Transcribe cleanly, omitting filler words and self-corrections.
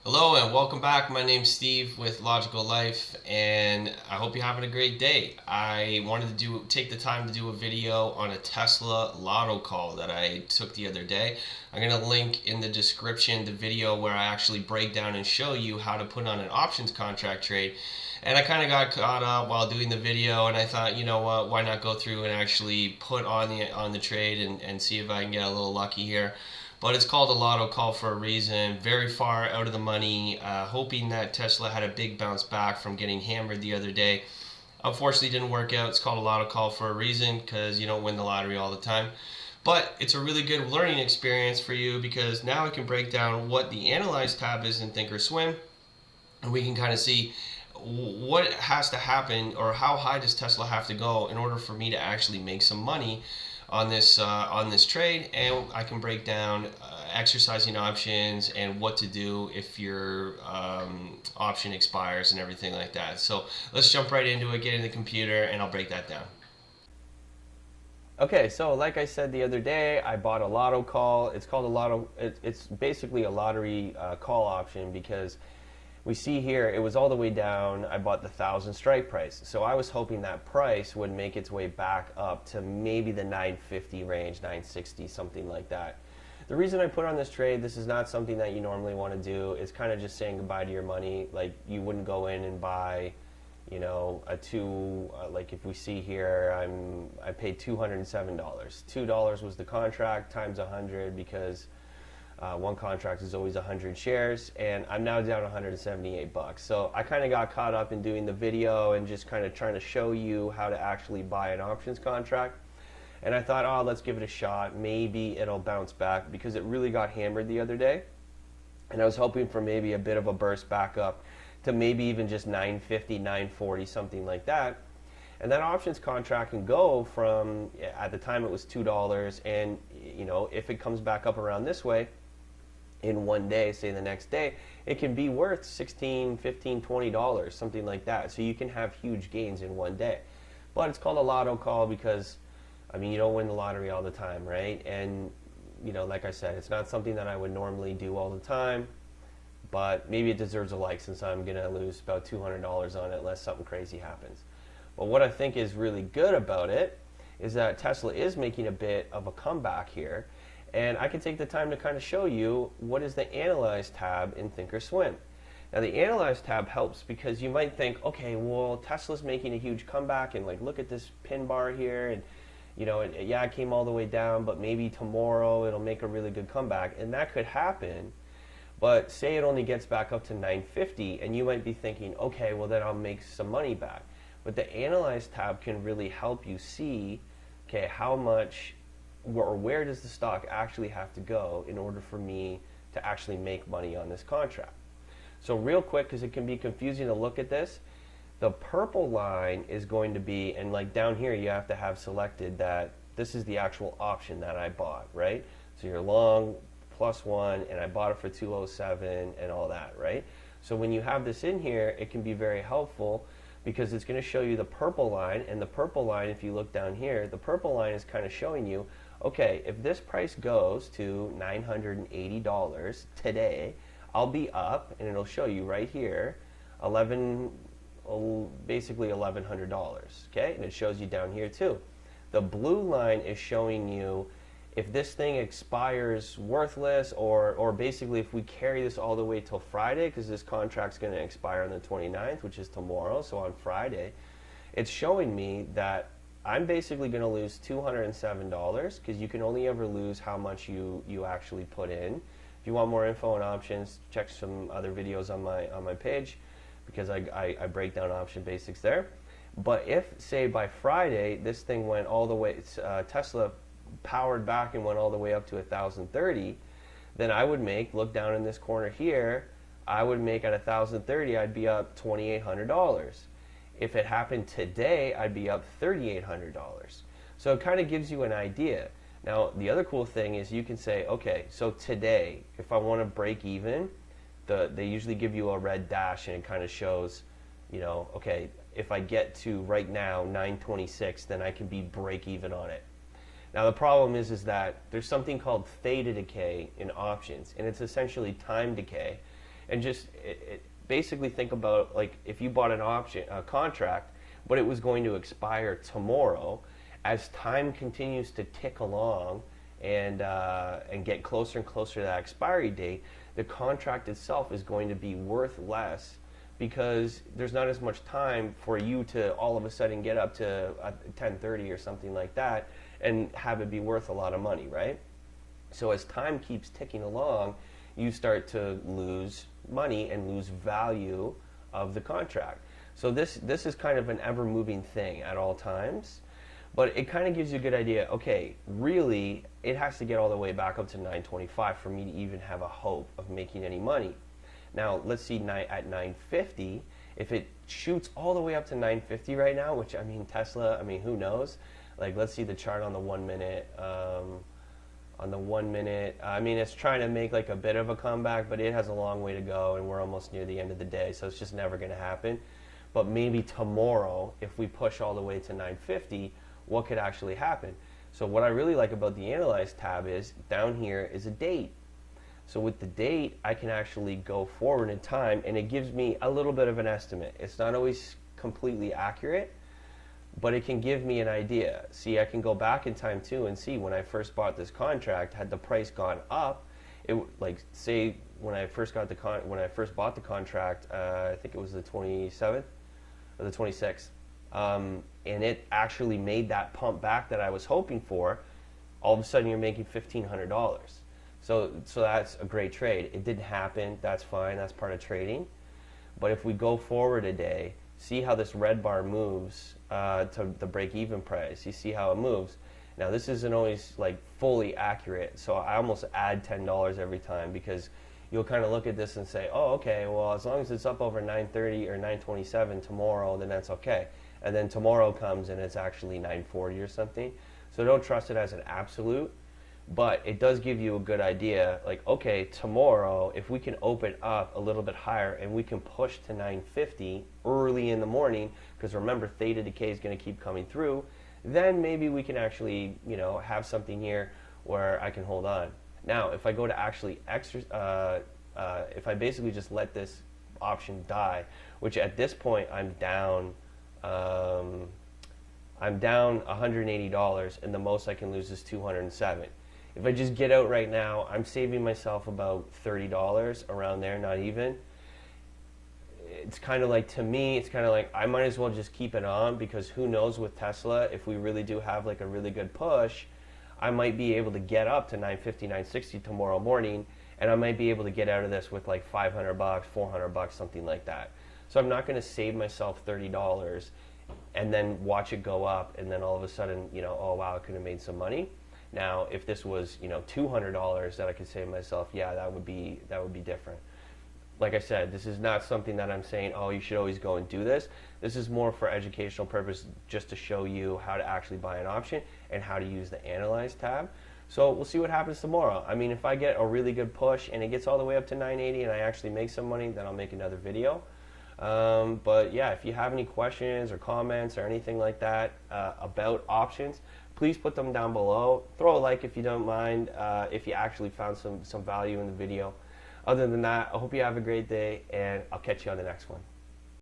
Hello and welcome back. My name's Steve with Logical Life, and I hope you're having a great day. I wanted to take the time to do a video on a Tesla Lotto call that I took the other day. I'm going to link in the description the video where I actually break down and show you how to put on an options contract trade. And I kind of got caught up while doing the video, and I thought, you know what, why not go through and actually put on the trade and see if I can get a little lucky here. But it's called a lotto call for a reason. Very far out of the money, hoping that Tesla had a big bounce back from getting hammered the other day. Unfortunately, didn't work out. It's called a lotto call for a reason because you don't win the lottery all the time. But it's a really good learning experience for you because now I can break down what the Analyze tab is in Thinkorswim, and we can kind of see what has to happen or how high does Tesla have to go in order for me to actually make some money on this trade, and I can break down exercising options and what to do if your option expires and everything like that. So let's jump right into it, get in the computer, and I'll break that down. Okay, so like I said the other day, I bought a lotto call. It's called a lotto. It's basically a lottery call option because we see here it was all the way down. I bought the 1,000 strike price, so I was hoping that price would make its way back up to maybe the 950 range, 960, something like that. The reason I put on this trade, this is not something that you normally want to do. It's kind of just saying goodbye to your money. Like you wouldn't go in and buy, a like if we see here, I paid $207. $2 was the contract times 100 because one contract is always 100 shares, and I'm now down 178 bucks. So I kind of got caught up in doing the video and just kind of trying to show you how to actually buy an options contract. And I thought, oh, let's give it a shot. Maybe it'll bounce back because it really got hammered the other day. And I was hoping for maybe a bit of a burst back up to maybe even just 950, 940, something like that. And that options contract can go from, at the time it was $2, and if it comes back up around this way in one day, say the next day, it can be worth $16, $15, $20, something like that. So you can have huge gains in one day. But it's called a lotto call because, you don't win the lottery all the time, right? And, like I said, it's not something that I would normally do all the time, but maybe it deserves a like since I'm going to lose about $200 on it unless something crazy happens. But what I think is really good about it is that Tesla is making a bit of a comeback here, and I can take the time to kind of show you what is the Analyze tab in Thinkorswim. Now the Analyze tab helps because you might think, okay, well, Tesla's making a huge comeback, and like look at this pin bar here, and it came all the way down, but maybe tomorrow it'll make a really good comeback, and that could happen. But say it only gets back up to 950, and you might be thinking, okay, well then I'll make some money back. But the Analyze tab can really help you see, okay, how much or where does the stock actually have to go in order for me to actually make money on this contract. So real quick, because it can be confusing to look at this, the purple line is going to be, and like down here you have to have selected that this is the actual option that I bought, right? So you're long +1, and I bought it for 207 and all that, right? So when you have this in here, it can be very helpful because it's going to show you the purple line, and the purple line, if you look down here, the purple line is kind of showing you, okay, if this price goes to $980 today, I'll be up, and it'll show you right here, basically $1,100, okay? And it shows you down here too. The blue line is showing you if this thing expires worthless, or basically if we carry this all the way till Friday, because this contract's going to expire on the 29th, which is tomorrow, so on Friday, it's showing me that I'm basically going to lose $207 because you can only ever lose how much you actually put in. If you want more info on options, check some other videos on my page because I break down option basics there. But if, say, by Friday, this thing went all the way, Tesla powered back and went all the way up to 1,030, then I would make, look down in this corner here, I would make at 1,030, I'd be up $2,800. If it happened today, I'd be up $3,800. So it kind of gives you an idea. Now, the other cool thing is you can say, okay, so today, if I want to break even, they usually give you a red dash, and it kind of shows, okay, if I get to right now 926, then I can be break even on it. Now the problem is that there's something called theta decay in options, and it's essentially time decay. And just basically think about, like, if you bought a contract, but it was going to expire tomorrow. As time continues to tick along and get closer and closer to that expiry date, the contract itself is going to be worth less because there's not as much time for you to all of a sudden get up to 10:30 or something like that and have it be worth a lot of money, right? So as time keeps ticking along, you start to lose money and lose value of the contract. So this is kind of an ever moving thing at all times, but it kind of gives you a good idea. Okay, really, it has to get all the way back up to 925 for me to even have a hope of making any money. Now let's see, at 950, if it shoots all the way up to 950 right now, which, I mean, Tesla, I mean, who knows? Like, let's see the chart on the 1 minute. On the 1 minute, I mean, it's trying to make like a bit of a comeback, but it has a long way to go, and we're almost near the end of the day, so it's just never going to happen. But maybe tomorrow, if we push all the way to 950, what could actually happen? So what I really like about the Analyze tab is down here is a date. So with the date, I can actually go forward in time, and it gives me a little bit of an estimate. It's not always completely accurate, but it can give me an idea. See, I can go back in time too and see when I first bought this contract, had the price gone up, it, like, say when I first bought the contract, I think it was the 27th or the 26th, and it actually made that pump back that I was hoping for. All of a sudden, you're making $1,500. So that's a great trade. It didn't happen. That's fine. That's part of trading. But if we go forward a day, see how this red bar moves to the break-even price. You see how it moves. Now, this isn't always like fully accurate, so I almost add $10 every time, because you'll kind of look at this and say, oh, okay, well, as long as it's up over 930 or 927 tomorrow, then that's okay. And then tomorrow comes and it's actually 940 or something. So don't trust it as an absolute, but it does give you a good idea. Like, okay, tomorrow, if we can open up a little bit higher and we can push to 950 early in the morning, because remember, theta decay is going to keep coming through, then maybe we can actually, you know, have something here where I can hold on. Now, if I go to actually if I basically just let this option die, which at this point I'm down $180, and the most I can lose is $207. If I just get out right now, I'm saving myself about $30 around there, not even. It's kind of like, to me, it's kind of like I might as well just keep it on, because who knows with Tesla, if we really do have like a really good push, I might be able to get up to 950, 960 tomorrow morning, and I might be able to get out of this with like $500, $400, something like that. So I'm not going to save myself $30 and then watch it go up, and then all of a sudden, you know, oh wow, I could have made some money. Now, if this was, you know, $200 that I could save myself, yeah, that would be different. Like I said, this is not something that I'm saying, oh, you should always go and do this. This is more for educational purpose, just to show you how to actually buy an option and how to use the Analyze tab. So we'll see what happens tomorrow. I mean, if I get a really good push and it gets all the way up to 980 and I actually make some money, then I'll make another video. But yeah, if you have any questions or comments or anything like that about options, please put them down below. Throw a like if you don't mind, if you actually found some value in the video. Other than that, I hope you have a great day, and I'll catch you on the next one.